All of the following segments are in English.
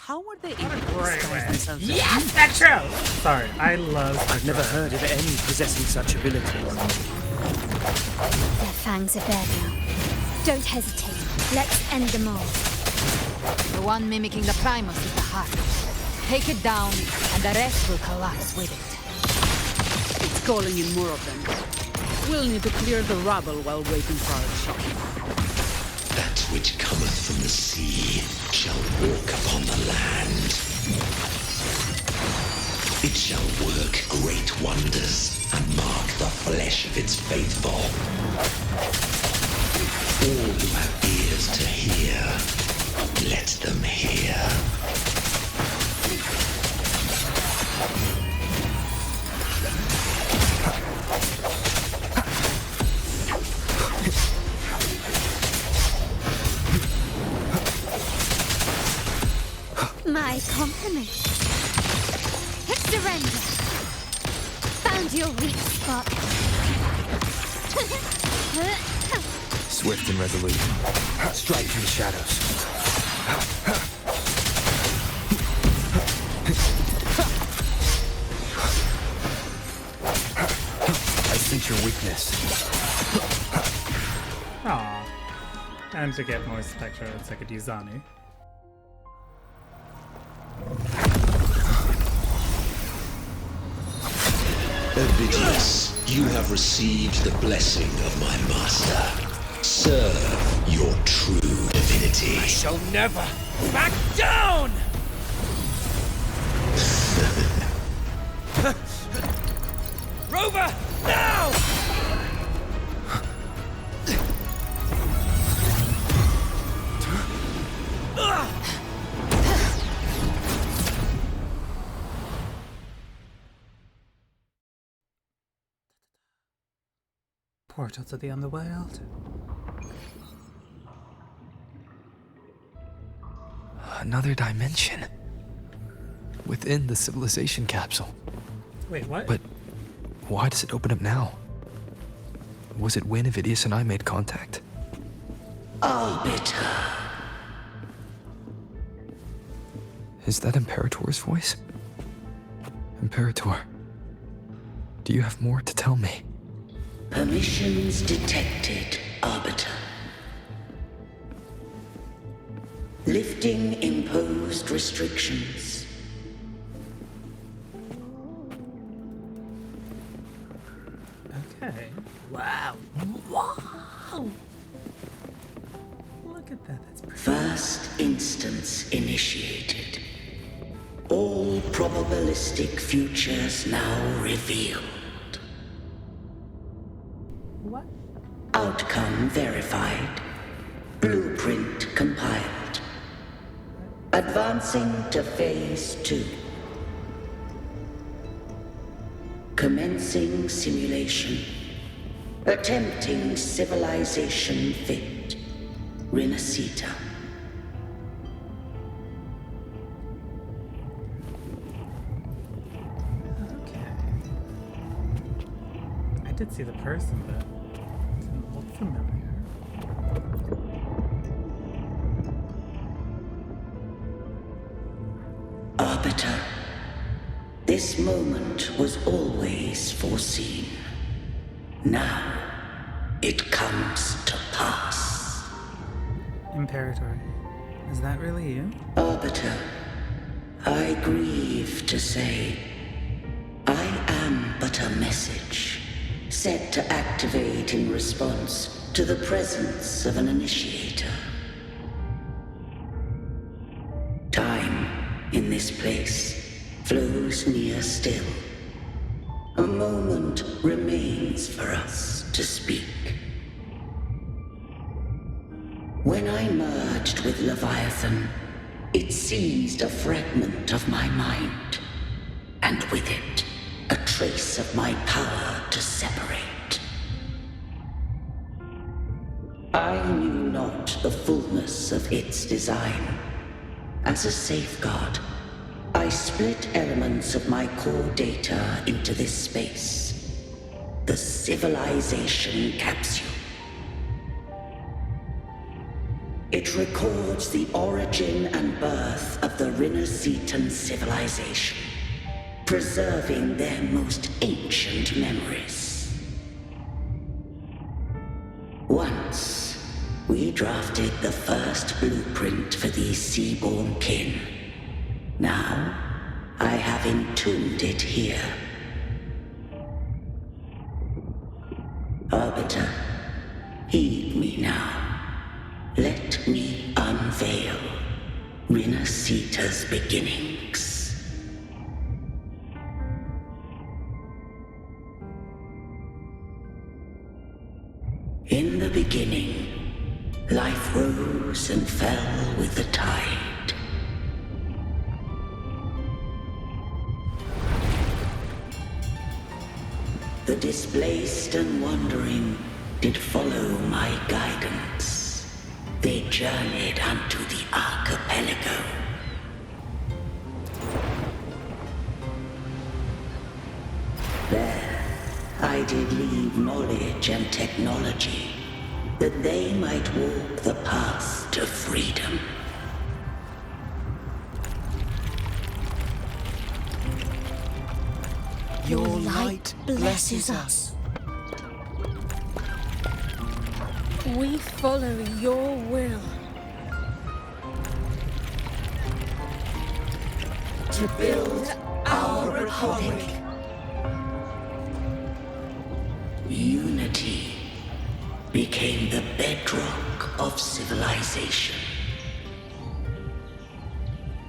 How were they able What a to great disguise way. themselves? Yes, that's true! Sorry, I love I've never heard of any possessing such abilities. Their fangs are bared now. Don't hesitate. Let's end them all. The one mimicking the Primus is the heart. Take it down, and the rest will collapse with it. It's calling in more of them. We'll need to clear the rubble while waiting for our shot. That which cometh from the sea shall walk upon the land. It shall work great wonders and mark the flesh of its faithful. All who have ears to hear, let them hear. My compliments. Surrender. Found your weak spot. Swift and resolute. Strike from the shadows. I sense your weakness. Aww. And to get more Spectra, it's like a Dizani. Ovidius, you have received the blessing of my master. Serve your true divinity. I shall never back down! Rover, now! Portal to the underworld. Another dimension. Within the Civilization Capsule. Wait, what? But why does it open up now? Was it when Ovidius and I made contact? Arbiter. Is that Imperator's voice? Imperator, do you have more to tell me? Permissions detected, Arbiter. Lifting imposed restrictions. Okay. Wow. Wow. Look at that, that's pretty. First instance initiated. All probabilistic futures now revealed. What? Outcome verified. Blueprint compiled. Advancing to phase 2. Commencing simulation. Attempting civilization fit. Rinascita. Okay. I did see the person, but it didn't look familiar. Arbiter, this moment was always foreseen. Now, it comes to pass. Imperator, is that really you? Arbiter, I grieve to say, I am but a message, set to activate in response to the presence of an initiator. Time in this place flows near still. A moment remains for us to speak. When I merged with Leviathan, it seized a fragment of my mind, and with it, a trace of my power to separate. I knew not the fullness of its design. As a safeguard, I split elements of my core data into this space. The Civilization Capsule. It records the origin and birth of the Rinascitan civilization, preserving their most ancient memories. Once, we drafted the first blueprint for these seaborn kin. Now, I have entombed it here. Arbiter, heed me now. Let me unveil Rinascita's beginnings. In the beginning, life rose and fell with the tide. The displaced and wandering did follow my guidance. They journeyed unto the archipelago. There, I did leave knowledge and technology, that they might walk the path to freedom. Your light blesses us. We follow your will. To build our republic. Unity became the bedrock of civilization.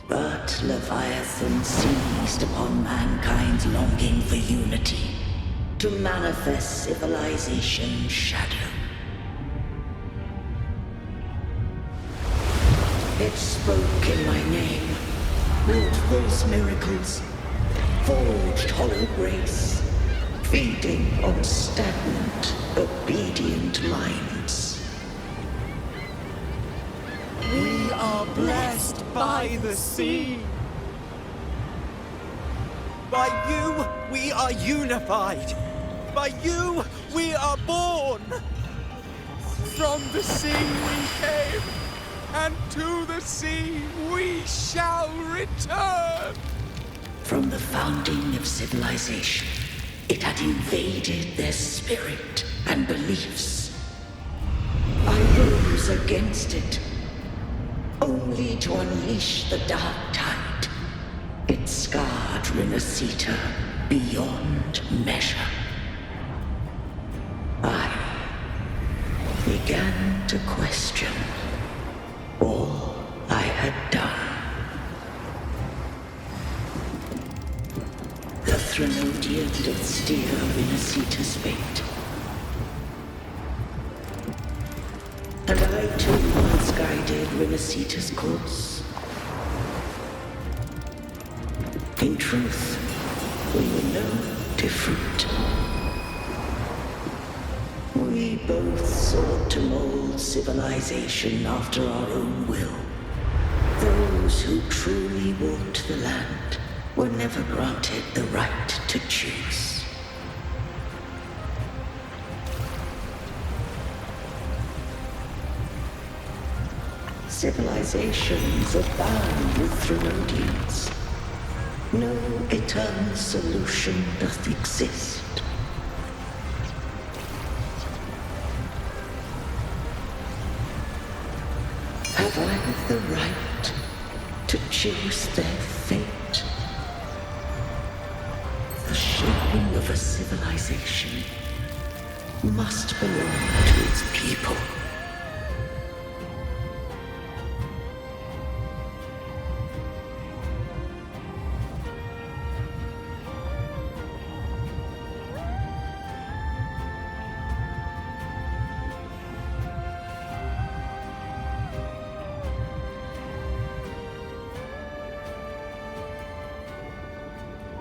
But Leviathan seized upon mankind's longing for unity to manifest civilization's shadow. It spoke in my name, wrought false miracles, forged hollow grace, feeding on stagnant, obedient minds. We are blessed by the sea. By you, we are unified. By you, we are born. From the sea we came, and to the sea we shall return. From the founding of civilization, it had invaded their spirit and beliefs. I rose against it, only to unleash the dark tide. It scarred Rinascita beyond measure. I began to question all I had done. The Threnodian did steer Rinascita's fate. And I too once guided Rinascita's course. In truth, we were no different. We both sought to mold civilization after our own will. Those who truly walked the land were never granted the right to choose. Civilizations abound with Threnodians. No eternal solution doth exist. Have I the right to choose their fate? The shaping of a civilization must belong to its people.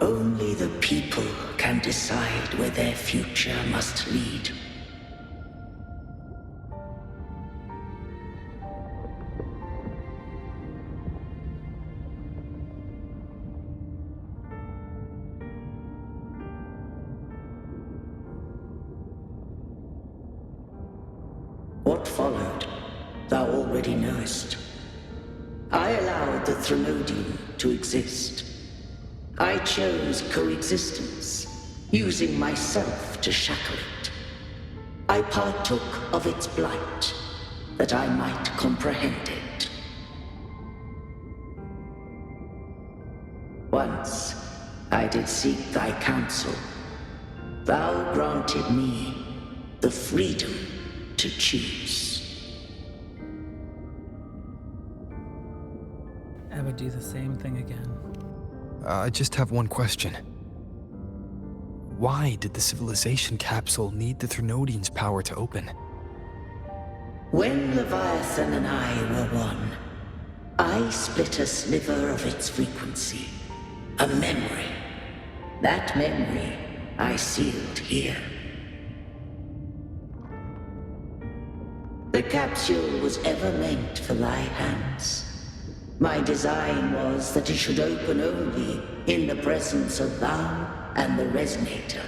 Only the people can decide where their future must lead. What followed, thou already knowest. I allowed the Threnodium to exist. I chose coexistence, using myself to shackle it. I partook of its blight, that I might comprehend it. Once I did seek thy counsel. Thou granted me the freedom to choose. I would do the same thing again. I just have one question. Why did the Civilization Capsule need the Threnodian's power to open? When Leviathan and I were one, I split a sliver of its frequency. A memory. That memory I sealed here. The capsule was ever meant for thy hands. My design was that it should open only in the presence of thou and the Resonator,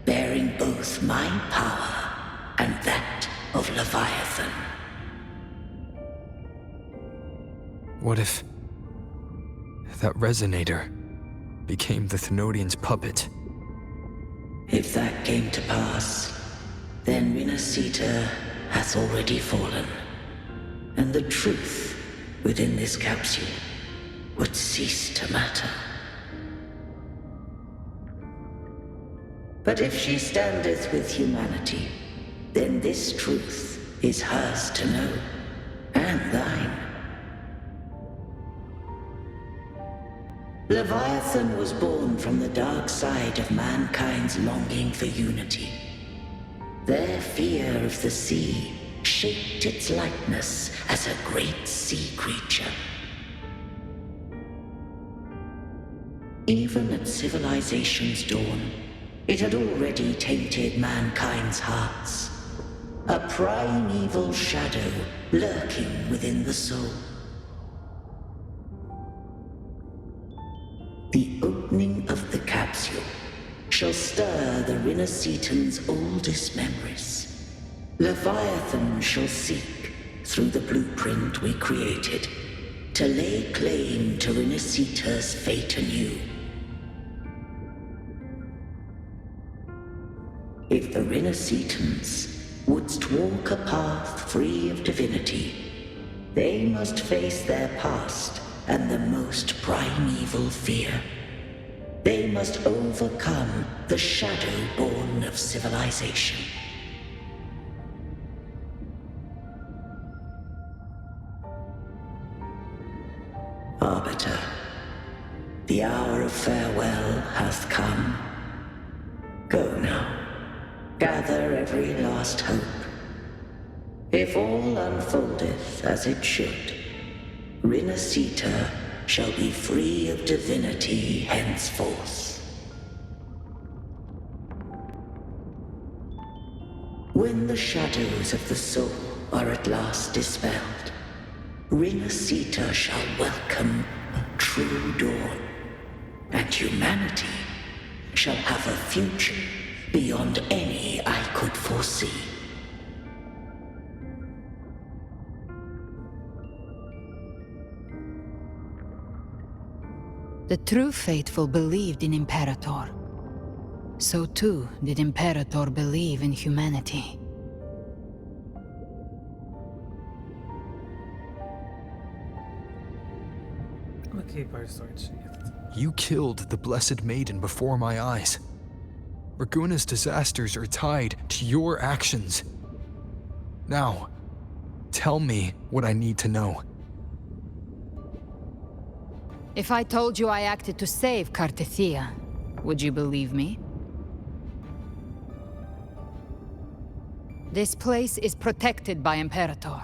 bearing both my power and that of Leviathan. What if that Resonator became the Threnodian's puppet? If that came to pass, then Rinascita hath already fallen, and the truth within this capsule would cease to matter. But if she standeth with humanity, then this truth is hers to know, and thine. Leviathan was born from the dark side of mankind's longing for unity. Their fear of the sea shaped its likeness as a great sea creature. Even at civilization's dawn, it had already tainted mankind's hearts. A primeval shadow lurking within the soul. The opening of the capsule shall stir the Rinascitan's oldest memories. Leviathan shall seek, through the blueprint we created, to lay claim to Rinascita's fate anew. If the Rinascitans wouldst walk a path free of divinity, they must face their past and the most primeval fear. They must overcome the shadow born of civilization. Arbiter, the hour of farewell hath come. Go now. Gather every last hope. If all unfoldeth as it should, Rinascita shall be free of divinity henceforth. When the shadows of the soul are at last dispelled, Rinascita shall welcome a true dawn, and humanity shall have a future beyond any I could foresee. The true faithful believed in Imperator. So too did Imperator believe in humanity. I'll keep our sword sheathed. You killed the Blessed Maiden before my eyes. Raguna's disasters are tied to your actions. Now, tell me what I need to know. If I told you I acted to save Cartethia, would you believe me? This place is protected by Imperator.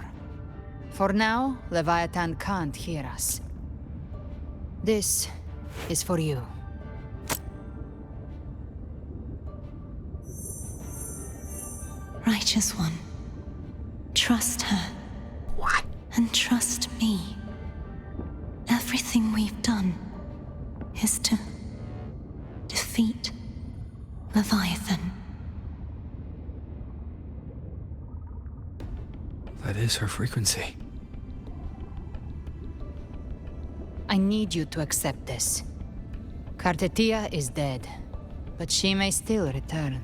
For now, Leviathan can't hear us. This is for you. Righteous One, trust her. What? And trust me. Everything we've done is to defeat Leviathan. That is her frequency. I need you to accept this. Kartetia is dead, but she may still return.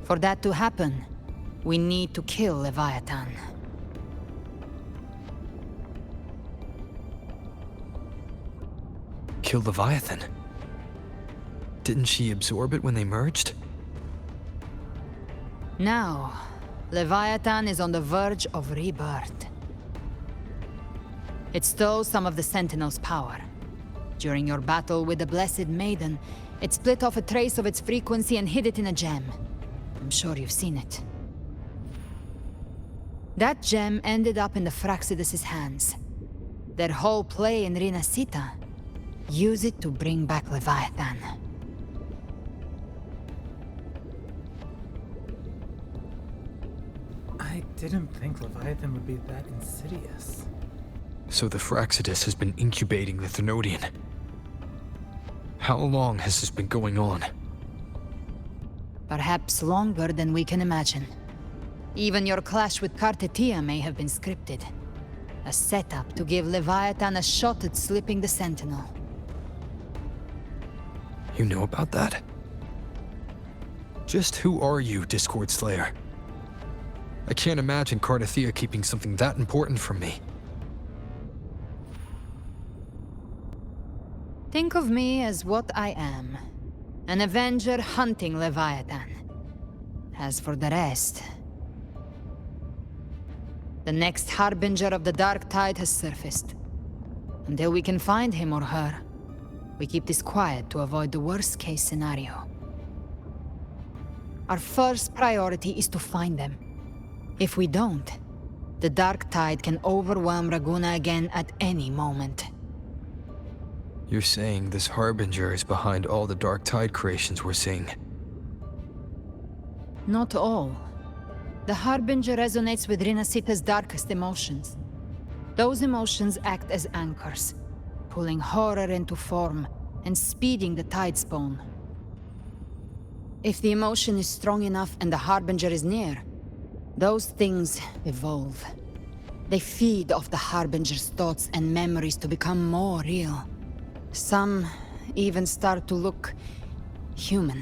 For that to happen, we need to kill Leviathan. Kill Leviathan? Didn't she absorb it when they merged? Now, Leviathan is on the verge of rebirth. It stole some of the Sentinel's power. During your battle with the Blessed Maiden, it split off a trace of its frequency and hid it in a gem. I'm sure you've seen it. That gem ended up in the Fraxidus' hands. Their whole play in Rinascita. Use it to bring back Leviathan. I didn't think Leviathan would be that insidious. So the Fraxidus has been incubating the Thenodian. How long has this been going on? Perhaps longer than we can imagine. Even your clash with Kartetia may have been scripted. A setup to give Leviathan a shot at slipping the Sentinel. You know about that? Just who are you, Discord Slayer? I can't imagine Kartetia keeping something that important from me. Think of me as what I am. An Avenger hunting Leviathan. As for the rest... The next Harbinger of the Dark Tide has surfaced. Until we can find him or her, we keep this quiet to avoid the worst-case scenario. Our first priority is to find them. If we don't, the Dark Tide can overwhelm Raguna again at any moment. You're saying this Harbinger is behind all the Dark Tide creations we're seeing? Not all. The Harbinger resonates with Rinascita's darkest emotions. Those emotions act as anchors, pulling horror into form and speeding the tide spawn. If the emotion is strong enough and the Harbinger is near, those things evolve. They feed off the Harbinger's thoughts and memories to become more real. Some even start to look human.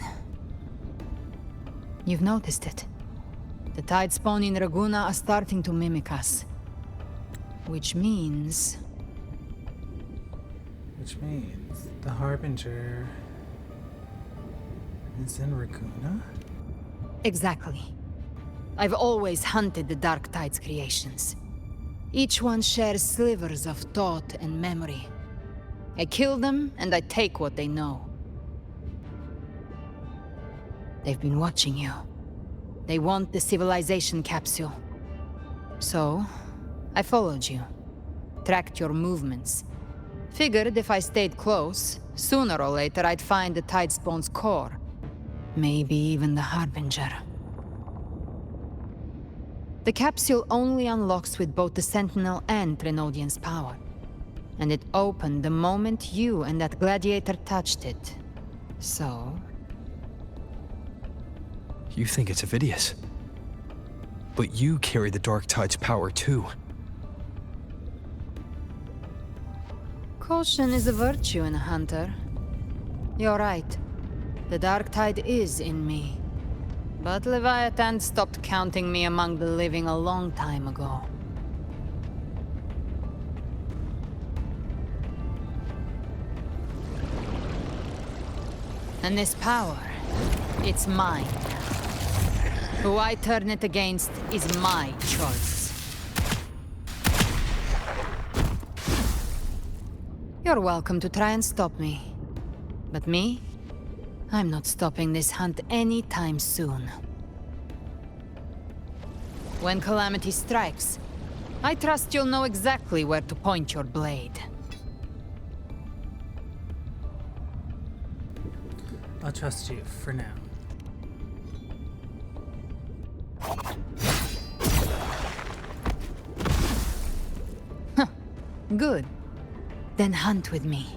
You've noticed it. The tide spawn in Raguna are starting to mimic us. Which means the Harbinger is in Raguna? exactly. I've always hunted the Dark Tide's creations. Each one shares slivers of thought and memory. I kill them, and I take what they know. They've been watching you. They want the Civilization Capsule. So, I followed you. Tracked your movements. Figured if I stayed close, sooner or later I'd find the Tidespawn's core. Maybe even the Harbinger. The capsule only unlocks with both the Sentinel and Thenodian's power. And it opened the moment you and that gladiator touched it. So... You think it's Avidius. But you carry the Dark Tide's power too. Caution is a virtue in a hunter. You're right. The Dark Tide is in me. But Leviathan stopped counting me among the living a long time ago. And this power, it's mine. Who I turn it against is my choice. You're welcome to try and stop me. But me? I'm not stopping this hunt anytime soon. When calamity strikes, I trust you'll know exactly where to point your blade. I'll trust you for now. Good. Then hunt with me.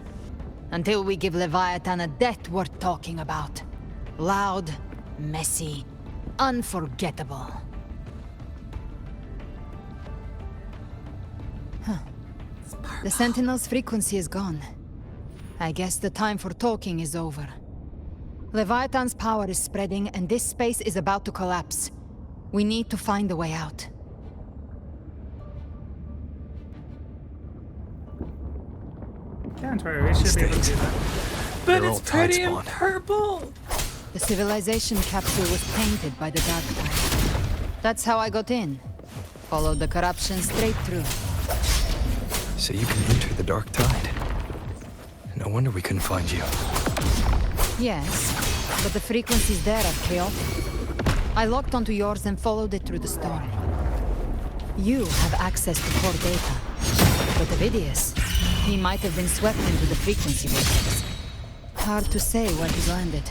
Until we give Leviathan a death worth talking about. Loud, messy, unforgettable. The Sentinel's frequency is gone. I guess the time for talking is over. Leviathan's power is spreading, and this space is about to collapse. We need to find a way out. Don't worry, we should be able to do that. But They're all it's pretty in Tidespawn. purple! The Civilization Capsule was painted by the Dark Tide. That's how I got in. Followed the corruption straight through. So you can enter the Dark Tide. No wonder we couldn't find you. Yes, but the frequencies there are chaotic. I locked onto yours and followed it through the storm. You have access to core data. But Avidius, he might have been swept into the frequency vortex. Hard to say where he's landed.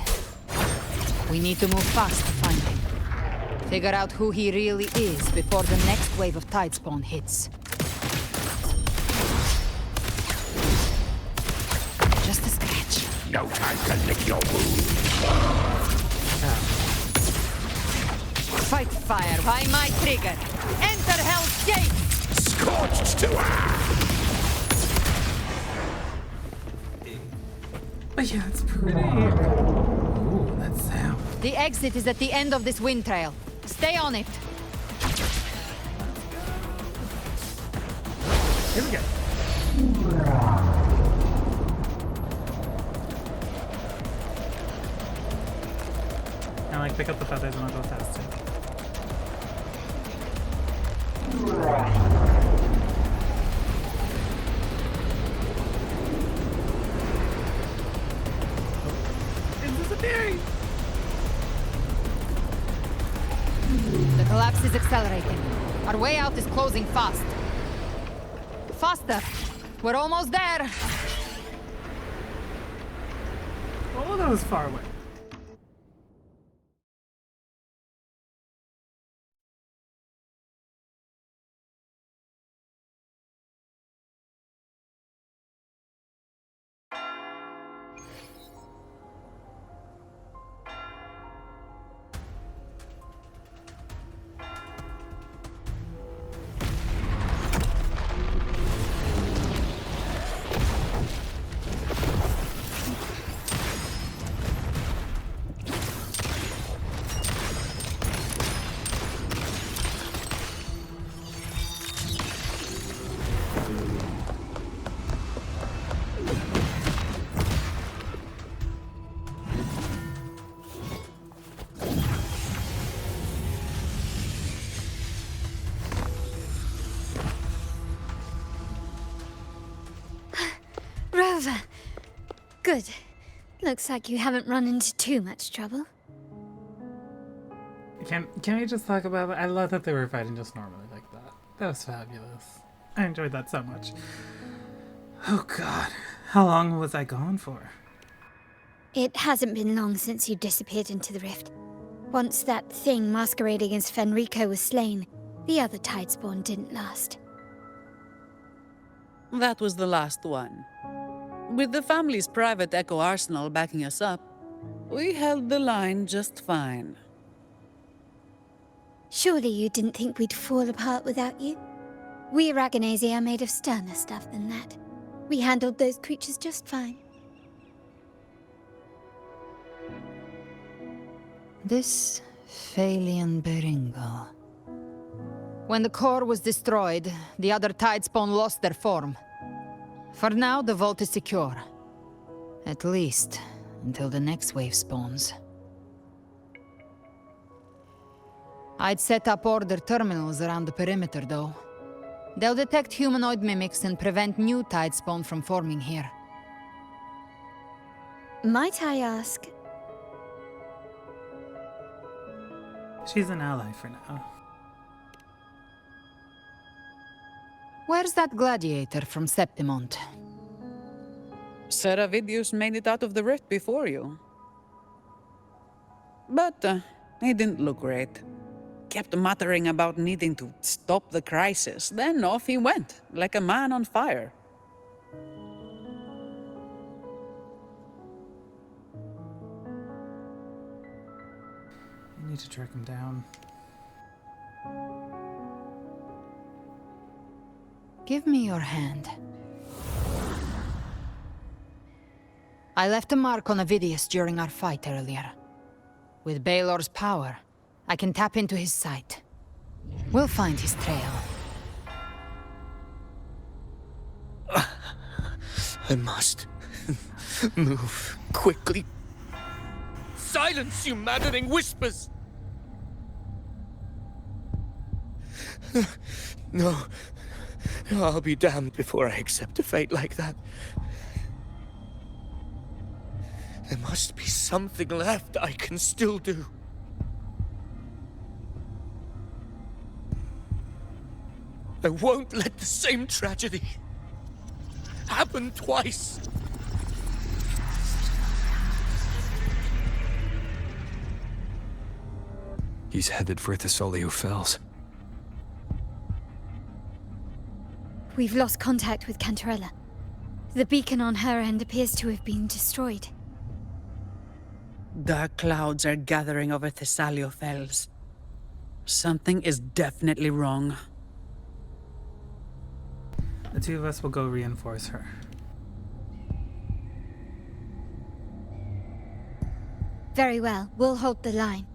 We need to move fast to find him. Figure out who he really is before the next wave of Tidespawn hits. Just a scratch. No time to lick your wounds. Fight fire by my trigger. Enter Hell's Gate! Scorched to But yeah, it's pretty. Ooh, that sound. The exit is at the end of this wind trail. Stay on it. Here we go. And like pick up the feathers and I'll go faster. It's disappearing! The collapse is accelerating. Our way out is closing fast. Faster! We're almost there! Oh, that was far away. Rover. Good. Looks like you haven't run into too much trouble. Can we just talk about it? I love that they were fighting just normally like that. That was fabulous. I enjoyed that so much. Oh god. How long was I gone for? It hasn't been long since you disappeared into the rift. Once that thing masquerading as Fenrico was slain, the other Tidespawn didn't last. That was the last one. With the family's private Echo Arsenal backing us up, we held the line just fine. Surely you didn't think we'd fall apart without you? We Aragonese are made of sterner stuff than that. We handled those creatures just fine. This Phalian Beringo. When the core was destroyed, the other Tidespawn lost their form. For now, the vault is secure. At least, until the next wave spawns. I'd set up order terminals around the perimeter, though. They'll detect humanoid mimics and prevent new Tidespawn from forming here. Might I ask? She's an ally for now. Where's that gladiator from Septimont? Seravidius made it out of the rift before you. But he didn't look great. Kept muttering about needing to stop the crisis, then off he went, like a man on fire. I need to track him down. Give me your hand. I left a mark on Avidius during our fight earlier. With Baelor's power, I can tap into his sight. We'll find his trail. I must move quickly. Silence, you maddening whispers! No, I'll be damned before I accept a fate like that. There must be something left I can still do. I won't let the same tragedy happen twice. He's headed for Thessalio Fells. We've lost contact with Cantarella. The beacon on her end appears to have been destroyed. Dark clouds are gathering over Thessalio Fells. Something is definitely wrong. The two of us will go reinforce her. Very well, we'll hold the line.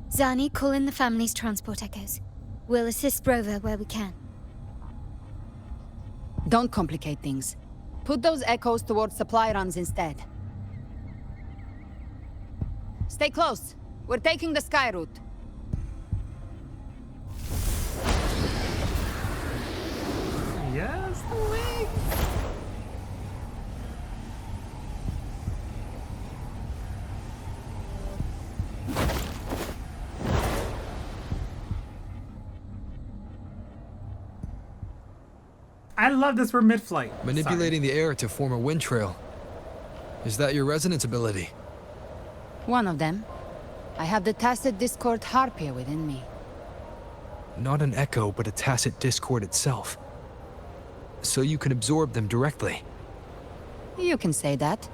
Zani, call in the family's transport echoes. We'll assist Rover where we can. Don't complicate things. Put those echoes towards supply runs instead. Stay close. We're taking the sky route. Yes, the wings! I love this. We're mid-flight. Manipulating the air to form a wind trail. Is that your resonance ability? One of them. I have the Tacit Discord Harpia within me. Not an echo, but a tacit discord itself. So you can absorb them directly. You can say that.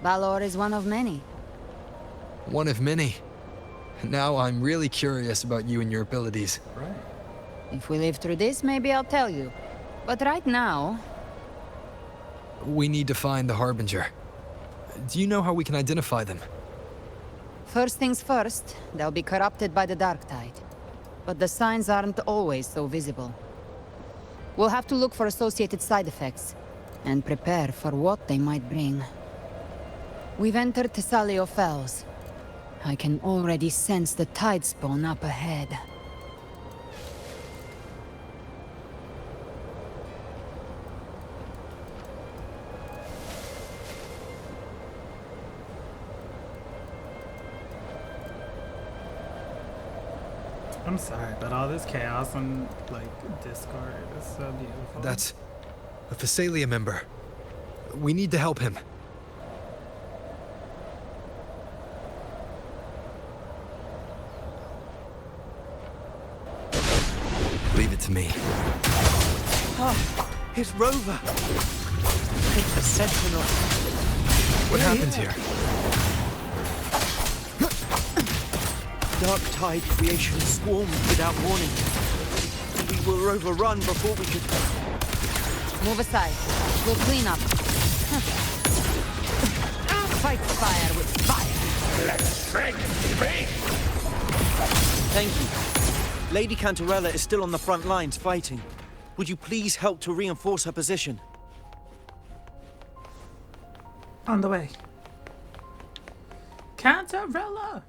Balor is one of many. One of many. Now I'm really curious about you and your abilities. Right. If we live through this, maybe I'll tell you. But right now... We need to find the Harbinger. Do you know how we can identify them? First things first, they'll be corrupted by the dark tide. But the signs aren't always so visible. We'll have to look for associated side effects, and prepare for what they might bring. We've entered Thessalio Fells. I can already sense the tide spawn up ahead. I'm sorry, but all this chaos and, like, Discord is so beautiful. That's a Thessalia member. We need to help him. Leave it to me. Ah, it's Rover. It's the Sentinel. What happened here? Dark tide creation swarmed without warning. We were overrun before we could... Move aside. We'll clean up. Fight fire with fire. Let's drink me! Thank you. Lady Cantarella is still on the front lines fighting. Would you please help to reinforce her position? On the way. Cantarella!